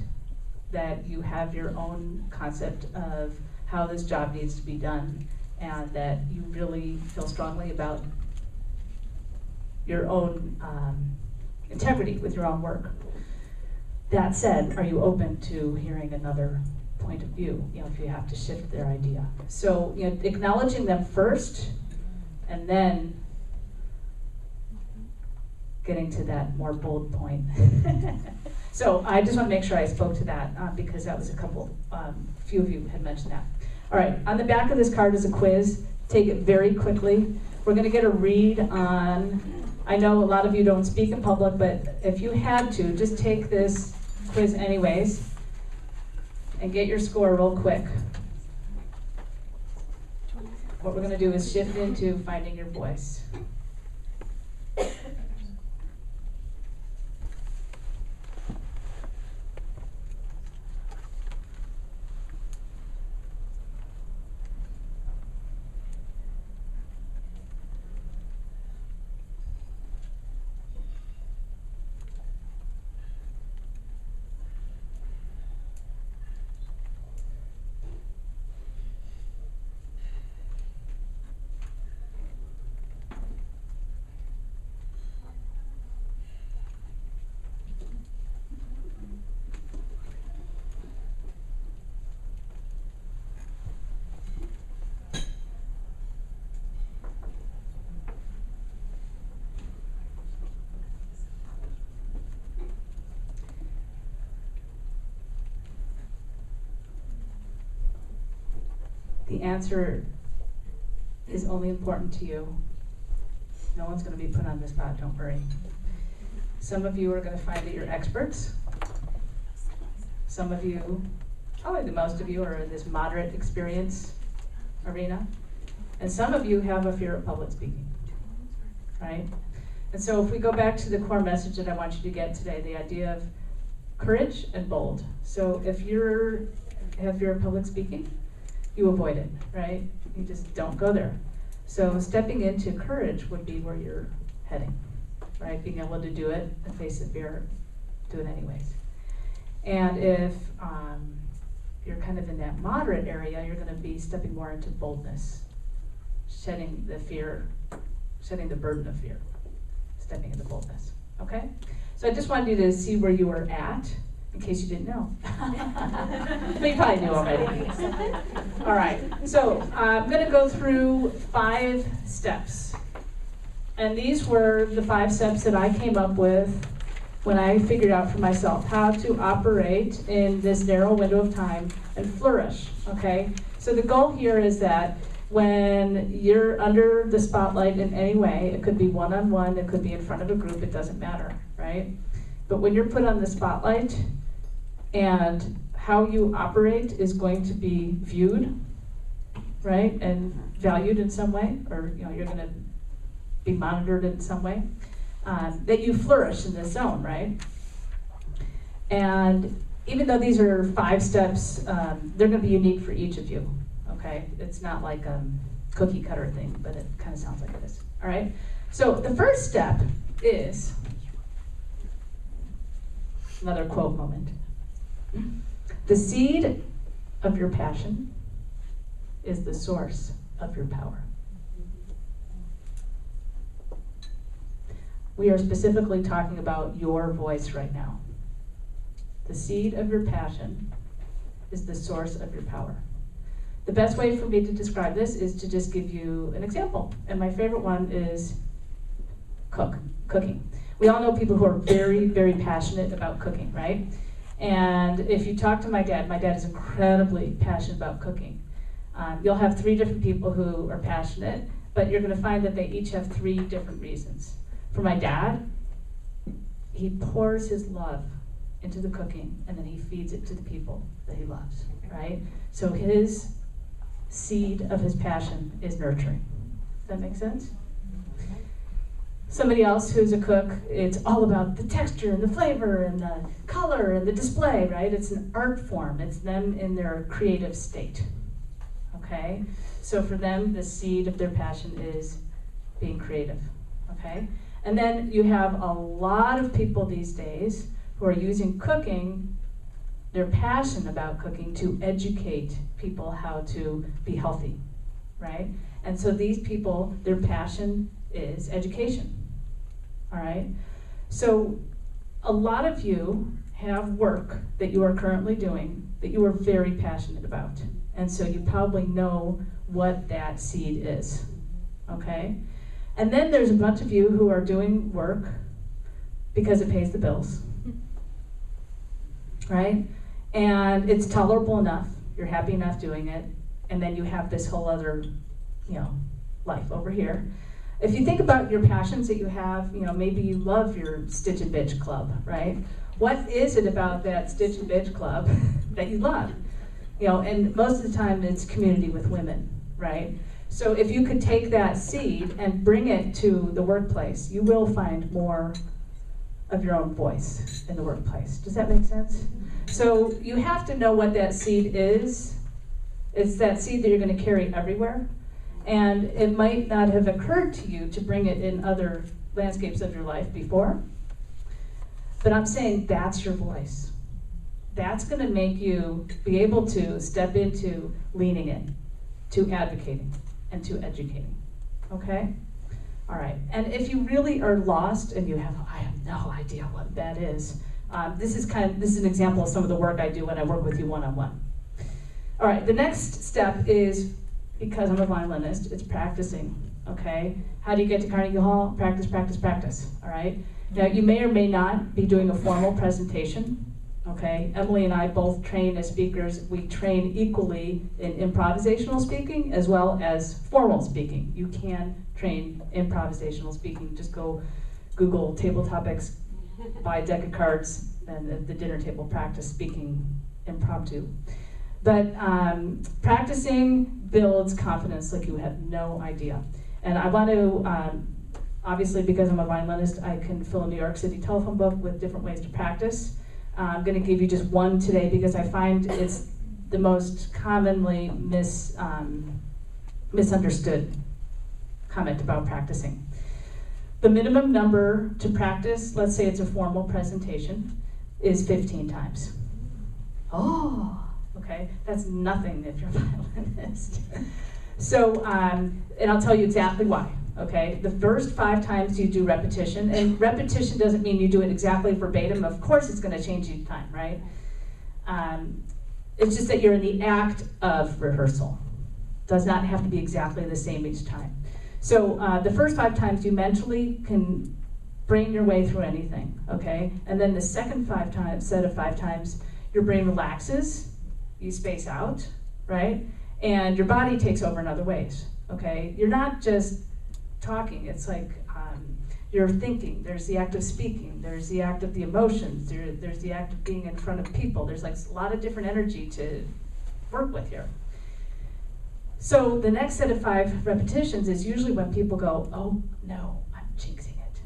that you have your own concept of how this job needs to be done, and that you really feel strongly about your own integrity with your own work. That said, are you open to hearing another point of view, if you have to shift their idea? So, acknowledging them first, and then getting to that more bold point. So I just want to make sure I spoke to that because that was few of you had mentioned that. All right, on the back of this card is a quiz. Take it very quickly. We're going to get a read on, I know a lot of you don't speak in public, but if you had to, just take this quiz anyways and get your score real quick. What we're going to do is shift into finding your voice. the answer is only important to you. No one's going to be put on the spot, don't worry. Some of you are going to find that you're experts. Some of you, probably the most of you, are in this moderate experience arena. And some of you have a fear of public speaking, right? And so if we go back to the core message that I want you to get today, the idea of courage and bold. So if you have fear of public speaking, you avoid it, right? You just don't go there. So stepping into courage would be where you're heading, right? Being able to do it and face the fear, do it anyways. And if you're kind of in that moderate area, you're going to be stepping more into boldness, shedding the fear, shedding the burden of fear, stepping into boldness, okay? So I just wanted you to see where you were at, in case you didn't know. But you probably knew already. All right, so I'm going to go through 5 steps. And these were the 5 steps that I came up with when I figured out for myself how to operate in this narrow window of time and flourish, okay? So the goal here is that when you're under the spotlight in any way, it could be one-on-one, it could be in front of a group, it doesn't matter, right? But when you're put on the spotlight and how you operate is going to be viewed, right, and valued in some way, or you're going to be monitored in some way, that you flourish in this zone, right? And even though these are 5 steps, they're going to be unique for each of you, okay? It's not like a cookie cutter thing, but it kind of sounds like it is, all right? So the first step is, another quote moment, the seed of your passion is the source of your power. We are specifically talking about your voice right now. The seed of your passion is the source of your power. The best way for me to describe this is to just give you an example. And my favorite one is cooking. We all know people who are very, very passionate about cooking, right? And if you talk to my dad is incredibly passionate about cooking. You'll have 3 different people who are passionate, but you're going to find that they each have 3 different reasons. For my dad, he pours his love into the cooking and then he feeds it to the people that he loves, right? So his seed of his passion is nurturing. Does that make sense? Somebody else who's a cook, it's all about the texture and the flavor and the color and the display, right? It's an art form. It's them in their creative state, okay? So for them, the seed of their passion is being creative, okay? And then you have a lot of people these days who are using cooking, their passion about cooking, to educate people how to be healthy, right? And so these people, their passion is education, all right? So a lot of you have work that you are currently doing that you are very passionate about. And so you probably know what that seed is, okay? And then there's a bunch of you who are doing work because it pays the bills, right? And it's tolerable enough, you're happy enough doing it, and then you have this whole other, life over here. If you think about your passions that you have, maybe you love your Stitch and Bitch Club, right? What is it about that Stitch and Bitch Club that you love? And most of the time it's community with women, right? So if you could take that seed and bring it to the workplace, you will find more of your own voice in the workplace. Does that make sense? So you have to know what that seed is. It's that seed that you're going to carry everywhere. And it might not have occurred to you to bring it in other landscapes of your life before. But I'm saying that's your voice. That's going to make you be able to step into leaning in, to advocating, and to educating, okay? All right, and if you really are lost and I have no idea what that is, this is an example of some of the work I do when I work with you one-on-one. All right, the next step is, because I'm a violinist, it's practicing, okay? How do you get to Carnegie Hall? Practice, practice, practice, all right? Now, you may or may not be doing a formal presentation, Okay, Emily and I both train as speakers. We train equally in improvisational speaking as well as formal speaking. You can train improvisational speaking. Just go Google table topics, buy a deck of cards, and at the dinner table practice speaking impromptu. But practicing builds confidence like you have no idea. And I want to, obviously because I'm a violinist, I can fill a New York City telephone book with different ways to practice. I'm going to give you just one today because I find it's the most commonly misunderstood comment about practicing. The minimum number to practice, let's say it's a formal presentation, is 15 times. Oh, okay, that's nothing if you're a violinist. So, and I'll tell you exactly why. Okay, the first 5 times you do repetition, and repetition doesn't mean you do it exactly verbatim. Of course it's going to change each time, right? It's just that you're in the act of rehearsal. Does not have to be exactly the same each time. So the first 5 times you mentally can brain your way through anything, okay? And then the second set of 5 times, your brain relaxes, you space out, right? And your body takes over in other ways, okay? You're not just talking, it's like you're thinking. There's the act of speaking, there's the act of the emotions, there's the act of being in front of people. There's like a lot of different energy to work with here. So the next set of 5 repetitions is usually when people go, oh no, I'm jinxing it.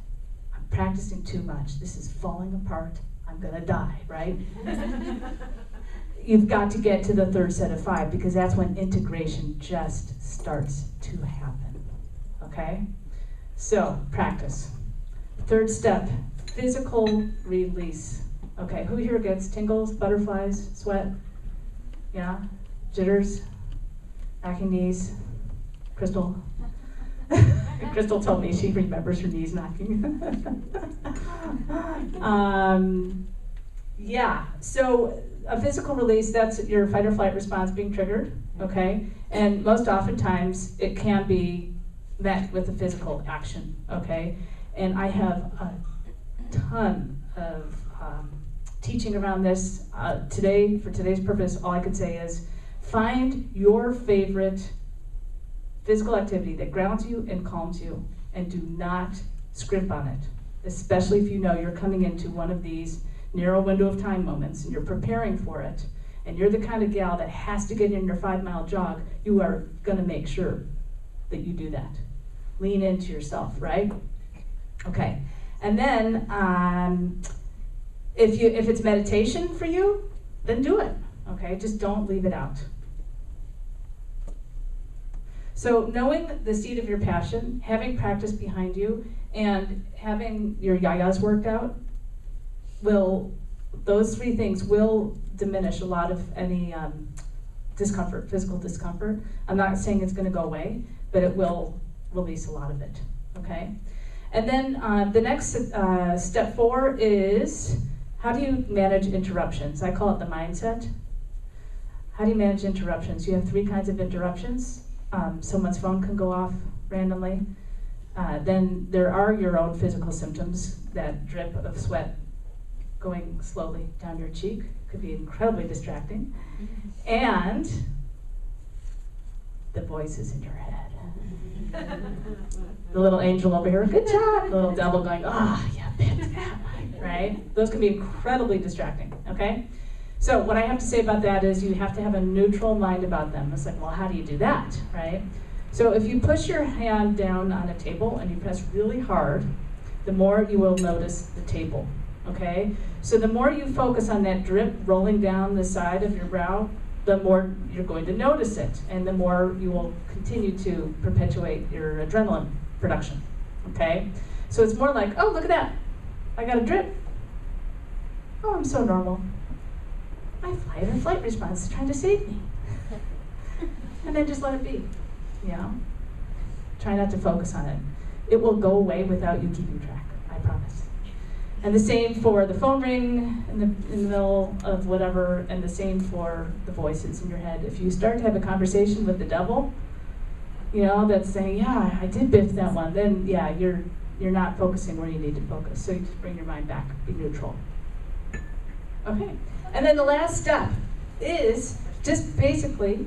I'm practicing too much. This is falling apart. I'm gonna die, right? You've got to get to the third set of 5 because that's when integration just starts to happen. Okay? So, practice. Third step, physical release. Okay, who here gets tingles, butterflies, sweat? Yeah? Jitters? Knocking knees? Crystal? Crystal told me she remembers her knees knocking. Yeah, so a physical release, that's your fight or flight response being triggered, okay? And most oftentimes it can be met with a physical action, okay? And I have a ton of teaching around this. Today, for today's purpose, all I could say is find your favorite physical activity that grounds you and calms you, and do not scrimp on it, especially if you know you're coming into one of these narrow window of time moments and you're preparing for it, and you're the kind of gal that has to get in your 5-mile jog. You are gonna make sure that you do that. Lean into yourself, right? Okay, and then if it's meditation for you, then do it, okay? Just don't leave it out. So knowing the seed of your passion, having practice behind you, and having your yayas worked out, those 3 things will diminish a lot of any discomfort, physical discomfort. I'm not saying it's gonna go away, but it will release a lot of it, okay? And then the next step 4 is, how do you manage interruptions? I call it the mindset. How do you manage interruptions? You have 3 kinds of interruptions. Someone's phone can go off randomly. Then there are your own physical symptoms, that drip of sweat going slowly down your cheek could be incredibly distracting. And the voices in your head. The little angel over here, good job. The little devil going, yeah, bitch, right? Those can be incredibly distracting, okay? So what I have to say about that is you have to have a neutral mind about them. It's like, well, how do you do that, right? So if you push your hand down on a table and you press really hard, the more you will notice the table, okay? So the more you focus on that drip rolling down the side of your brow, the more you're going to notice it, and the more you will continue to perpetuate your adrenaline production, okay? So it's more like, oh, look at that. I got a drip. Oh, I'm so normal. My fight or flight response is trying to save me. And then just let it be, you know? Try not to focus on it. It will go away without you keeping track, I promise. And the same for the phone ring in the middle of whatever, and the same for the voices in your head. If you start to have a conversation with the devil, you know, that's saying, yeah, I did biff that one, then yeah, you're not focusing where you need to focus. So you just bring your mind back, be neutral. Okay. And then the last step is just basically,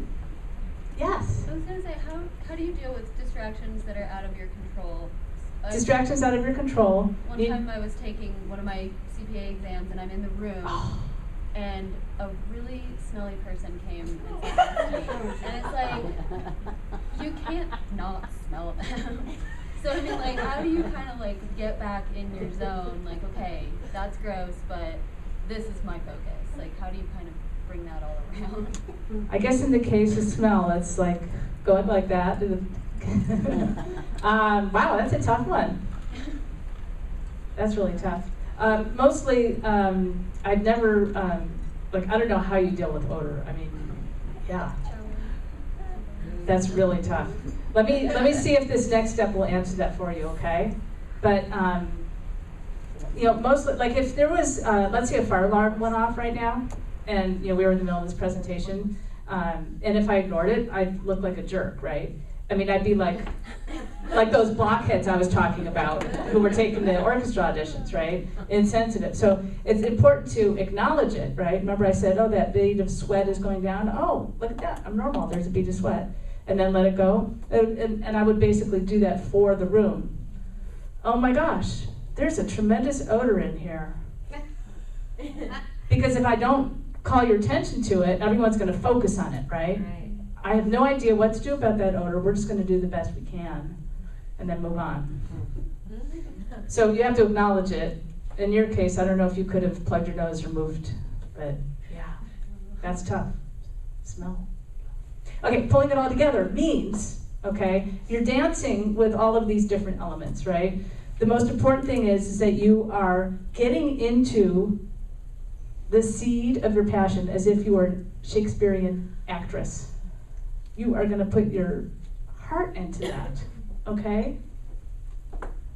yes. I was gonna say, how do you deal with distractions that are out of your control? Distractions out of your control. One time I was taking one of my CPA exams and I'm in the room and a really smelly person came and sat next to me. And it's like, you can't not smell them. So I mean, like, how do you kind of like get back in your zone? Like, okay, that's gross, but this is my focus. Like, how do you kind of bring that all around? I guess in the case of smell, it's like going like that. Wow, that's a tough one. That's really tough. Mostly, I've never, like, I don't know how you deal with odor. I mean, yeah. That's really tough. Let me see if this next step will answer that for you, okay? But, you know, mostly, like if there was, let's say a fire alarm went off right now, and, you know, we were in the middle of this presentation, and if I ignored it, I'd look like a jerk, right? I mean, I'd be like those blockheads I was talking about who were taking the orchestra auditions, right? Insensitive. So it's important to acknowledge it, right? Remember I said, oh, that bead of sweat is going down. Oh, look at that, I'm normal, there's a bead of sweat. And then let it go. And I would basically do that for the room. Oh my gosh, there's a tremendous odor in here. Because if I don't call your attention to it, everyone's gonna focus on it, right? I have no idea what to do about that odor. We're just going to do the best we can and then move on. So you have to acknowledge it. In your case, I don't know if you could have plugged your nose or moved, but yeah, that's tough. Smell. Okay, pulling it all together means, okay, you're dancing with all of these different elements, right? The most important thing is that you are getting into the seed of your passion as if you were a Shakespearean actress. You are going to put your heart into that, okay?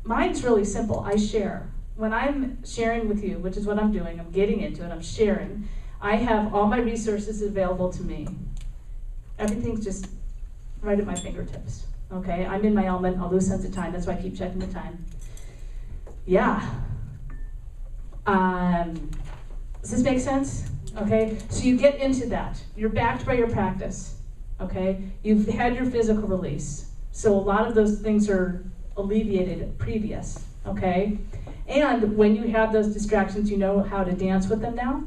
Mine's really simple. I share. When I'm sharing with you, which is what I'm doing, I'm getting into it, I'm sharing, I have all my resources available to me. Everything's just right at my fingertips, okay? I'm in my element. I'll lose sense of time. That's why I keep checking the time. Yeah. Does this make sense? Okay? So you get into that. You're backed by your practice. Okay, you've had your physical release, so a lot of those things are alleviated previous, okay? And when you have those distractions, you know how to dance with them now.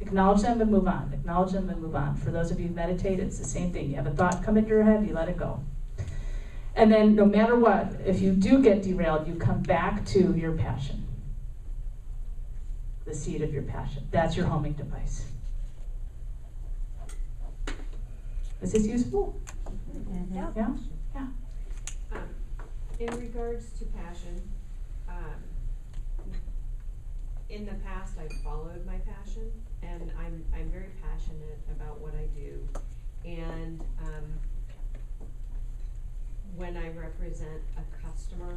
Acknowledge them and move on. Acknowledge them and move on. For those of you who meditate, it's the same thing. You have a thought come into your head, you let it go. And then no matter what, if you do get derailed, you come back to your passion. The seed of your passion. That's your homing device. Is this useful? Yeah. Yeah? Yeah. In regards to passion, in the past I've followed my passion, and I'm very passionate about what I do. And when I represent a customer,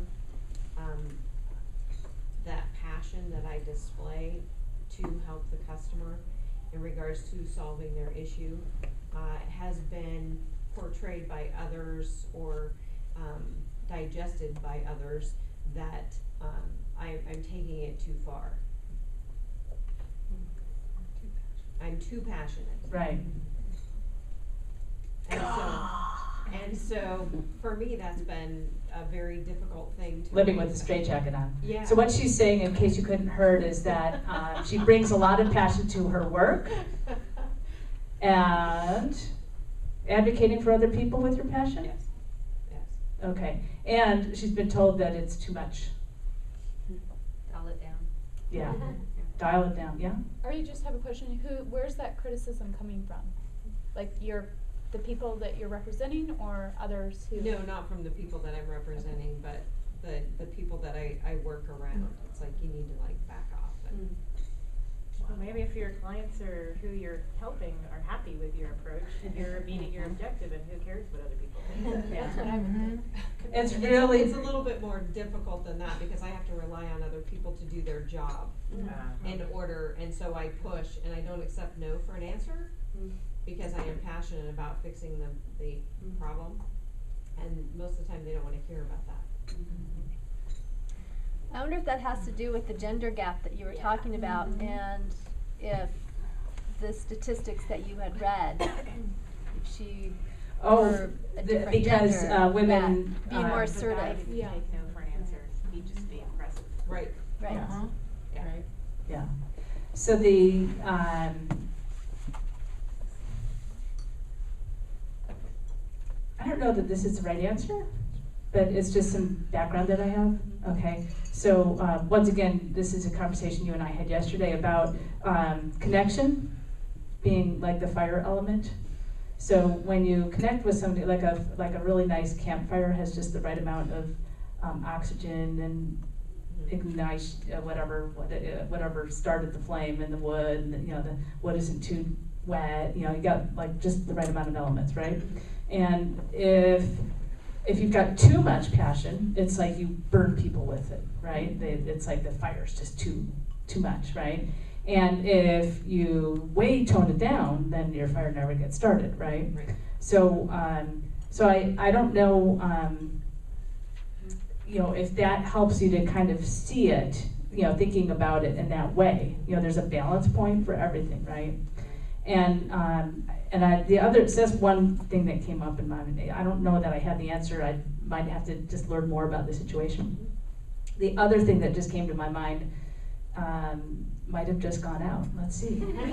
that passion that I display to help the customer in regards to solving their issue has been portrayed by others or digested by others that I'm taking it too far. I'm too passionate. Right. And so for me, that's been a very difficult thing to Living with a straitjacket on. Yeah. So what she's saying, in case you couldn't heard, is that she brings a lot of passion to her work and advocating for other people with your passion? Yes. Yes. Okay. And she's been told that it's too much. Dial it down. Yeah. Dial it down, yeah? Or you just have a question, where's that criticism coming from? Like the people that you're representing or others who? No, not from the people that I'm representing, but the people that I work around. It's like you need to like back off. And Well, maybe if your clients or who you're helping are happy with your approach, you're meeting your objective, and who cares what other people think? That's what I would think. It's really... It's a little bit more difficult than that because I have to rely on other people to do their job in order, and so I push and I don't accept no for an answer because I am passionate about fixing the problem, and most of the time they don't want to hear about that. I wonder if that has to do with the gender gap that you were talking about, and if the statistics that you had read, if she Oh, were a different because gender, women that, be more assertive. Yeah. Take no for an answer. He'd just be impressive. Right. Right. Yeah. Yeah. So the I don't know that this is the right answer, but it's just some background that I have. Okay. So once again, this is a conversation you and I had yesterday about connection being like the fire element. So when you connect with somebody, like a really nice campfire has just the right amount of oxygen and ignite whatever started the flame in the wood, and the wood isn't too wet. You got like just the right amount of elements, right? And if you've got too much passion, it's like you burn people with it, right? It's like the fire's just too much, right? And if you way tone it down, then your fire never gets started, right? Right. So I don't know, if that helps you to kind of see it, thinking about it in that way. There's a balance point for everything, right? And that's one thing that came up in my mind. I don't know that I have the answer. I might have to just learn more about the situation. The other thing that just came to my mind might have just gone out. Let's see. That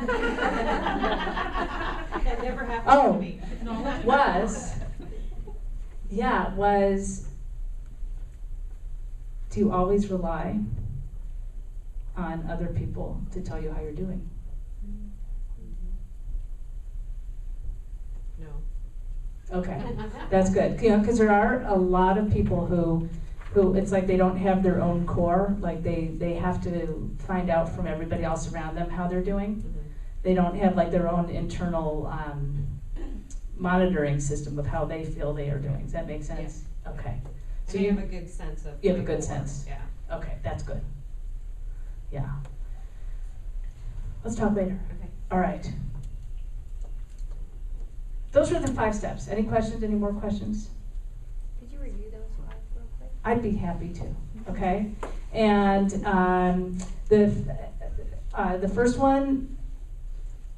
never happened to me. Was do you always rely on other people to tell you how you're doing? No. Okay, that's good. Because there are a lot of people who it's like they don't have their own core. Like they have to find out from everybody else around them how they're doing. Mm-hmm. They don't have like their own internal monitoring system of how they feel they are doing. Does that make sense? Yes. Okay. So you have a good sense of. You have a my good core. sense. Yeah. Okay, that's good. Yeah. Let's talk later. Okay. All right. Those were the 5 steps. Any questions? Any more questions? Did you review those 5 real quick? I'd be happy to. Okay. And the first one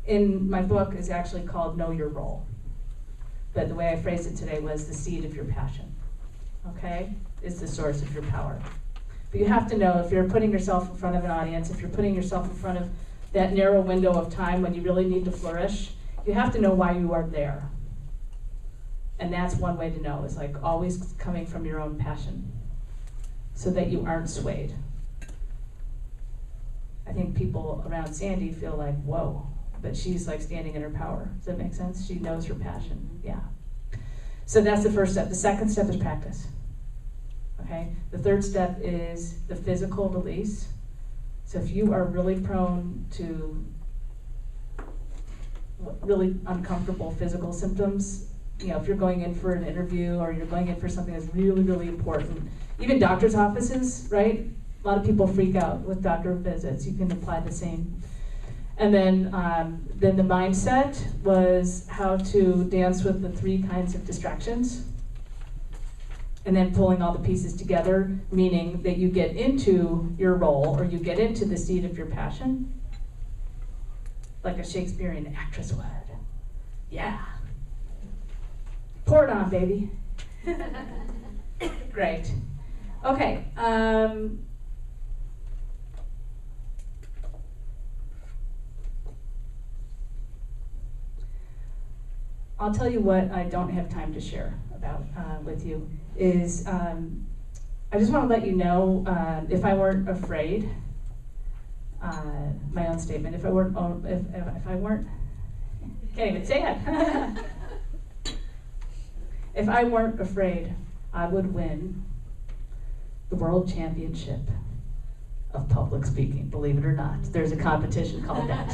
in my book is actually called Know Your Role. But the way I phrased it today was the seed of your passion. Okay? Is the source of your power. But you have to know if you're putting yourself in front of an audience, if you're putting yourself in front of that narrow window of time when you really need to flourish, you have to know why you are there. And that's one way to know, is like always coming from your own passion so that you aren't swayed. I think people around Sandy feel like, whoa, but she's like standing in her power. Does that make sense? She knows her passion. Yeah. So that's the first step. The second step is practice. Okay? The third step is the physical release. So if you are really prone to really uncomfortable physical symptoms, if you're going in for an interview or you're going in for something that's really, really important, even doctor's offices, right? A lot of people freak out with doctor visits. You can apply the same. And then the mindset was how to dance with the 3 kinds of distractions. And then pulling all the pieces together, meaning that you get into your role or you get into the seed of your passion, like a Shakespearean actress would. Yeah. Pour it on, baby. Great. Okay. I'll tell you what I don't have time to share about with you is I just want to let you know if I weren't afraid, my own statement, if I weren't can't even say it. If I weren't afraid, I would win the World Championship of Public Speaking, believe it or not. There's a competition called that.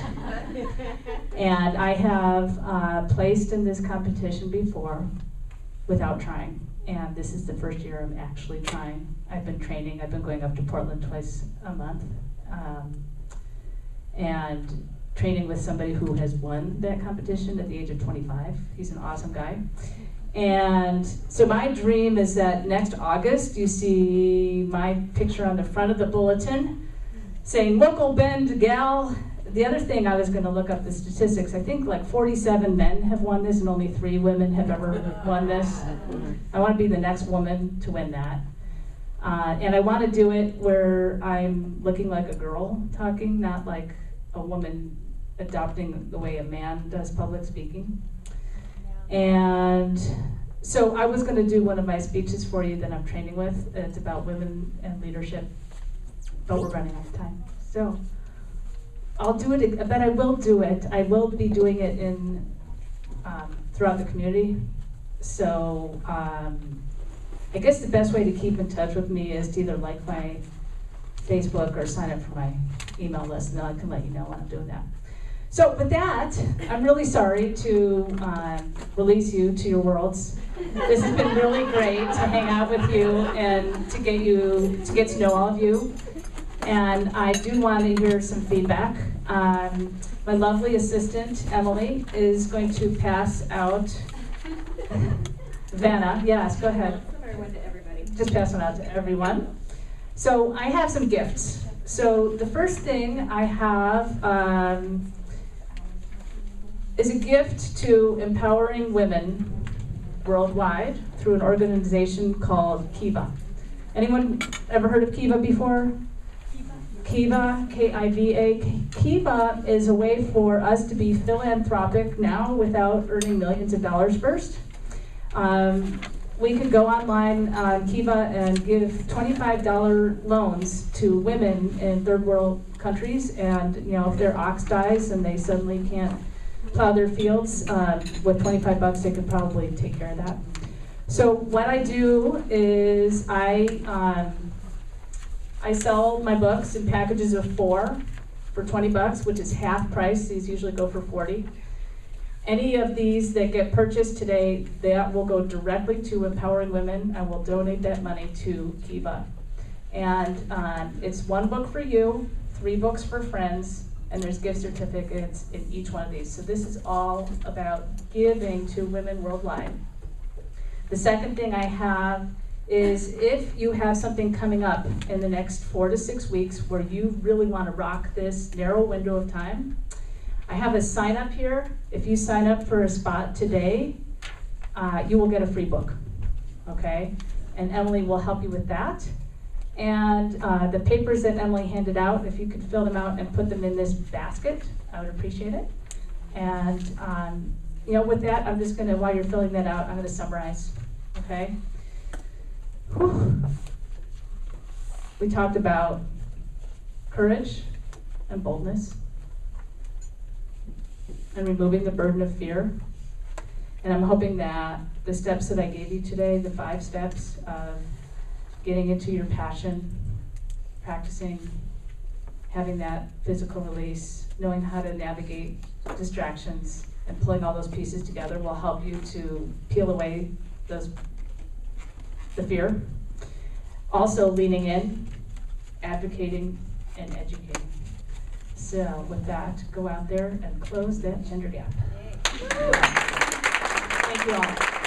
And I have placed in this competition before without trying. And this is the first year I'm actually trying. I've been training. I've been going up to Portland twice a month. And training with somebody who has won that competition at the age of 25. He's an awesome guy. And so my dream is that next August you see my picture on the front of the bulletin saying, local Bend gal the other thing, I was going to look up the statistics. I think like 47 men have won this and only 3 women have ever won this. I want to be the next woman to win that. And I want to do it where I'm looking like a girl talking, not like a woman adopting the way a man does public speaking. And so I was going to do one of my speeches for you that I'm training with. It's about women and leadership, but we're running out of time. So I'll do it, but I will do it. I will be doing it in throughout the community. So I guess the best way to keep in touch with me is to either like my Facebook or sign up for my email list, and then I can let you know when I'm doing that. So with that, I'm really sorry to release you to your worlds. This has been really great to hang out with you and to get to know all of you. And I do want to hear some feedback. My lovely assistant, Emily, is going to pass out. Vanna, yes, go ahead. Just pass one out to everyone. So I have some gifts. So the first thing I have is a gift to empowering women worldwide through an organization called Kiva. Anyone ever heard of Kiva before? Kiva, K-I-V-A. Kiva is a way for us to be philanthropic now without earning millions of dollars first. We can go online on Kiva and give $25 loans to women in third world countries, and if their ox dies and they suddenly can't plow their fields, with $25 they could probably take care of that. So what I do is I sell my books in packages of 4 for $20, which is half price. These usually go for $40. Any of these that get purchased today, that will go directly to empowering women. I will donate that money to Kiva. And it's 1 book for you, 3 books for friends, and there's gift certificates in each one of these. So this is all about giving to women worldwide. The second thing I have is if you have something coming up in the next 4 to 6 weeks where you really want to rock this narrow window of time, I have a sign up here. If you sign up for a spot today, you will get a free book, okay? And Emily will help you with that. And the papers that Emily handed out, if you could fill them out and put them in this basket, I would appreciate it. And with that, I'm just gonna, while you're filling that out, I'm gonna summarize, okay? Whew. We talked about courage and boldness, and removing the burden of fear. And I'm hoping that the steps that I gave you today, the 5 steps of getting into your passion, practicing, having that physical release, knowing how to navigate distractions, and pulling all those pieces together will help you to peel away the fear. Also leaning in, advocating, and educating. So with that, go out there and close that gender gap. Thank you all.